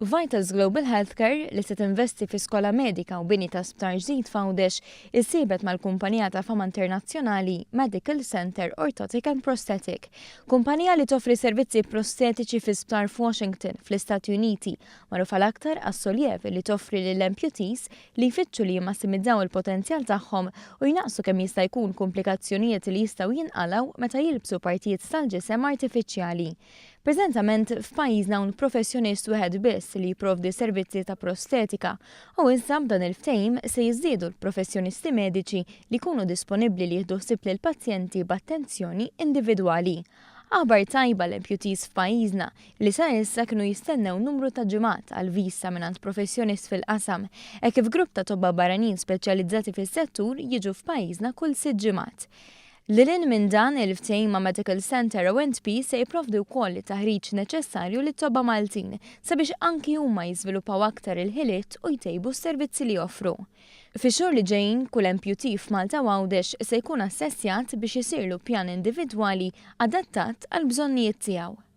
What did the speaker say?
Vitals Global Healthcare li se tinvesti fi skola medika u bini ta' sptar ġdid f'Għawdex issibet mal-kumpanija ta' fama internazzjonali Medical Center Orthotic and Prosthetic, kumpanija li toffri servizzi prostetiċi fi sptar f'Washington fl-Istati Uniti, magħrufa l-aktar għas-soljef li toffri lill-amputees li jfittxu li jmassimizzaw il-potenzjal tagħhom u jnaqsu kemm jista' jkun komplikazzjonijiet li jistgħu jinqalgħu meta jilbsu partijiet tal-ġisem artifiċjali. Preżentament f'pajjiżna hawn professjonist wieħed biss li jipprovdi servizzi ta' prostetika u issa b'dan il-ftehim se jiżdiedu l-professjonisti mediċi li jkunu disponibbli li jieħdu ħsieb lill-pazjenti b'attenzjoni individwali. Aħbar tajba l-amputees f'pajjiżna li sa issa kienu jistennew numru ta' ġimgħat għal visa mingħand professjonist fil-qasam hekk kif grupp ta' tobba barranin speċjalizzati fis-settur jiġu f'pajjiżna kull 6 ġimgħat. Lilin minn dan il-ftehim ma' Medical Center O&P se jipprovdi wkoll it-taħriġ neċessarju lit-tobba Maltin sabiex anki huma jiżviluppaw aktar il-ħiliet u jtejbu s-servizzi li joffru. Fix-xhur li ġejjin kull amputee f'Malta u Għawdex se jkun assessjat biex isirlu pjan individwali adattat għal bżonnijiet tiegħu.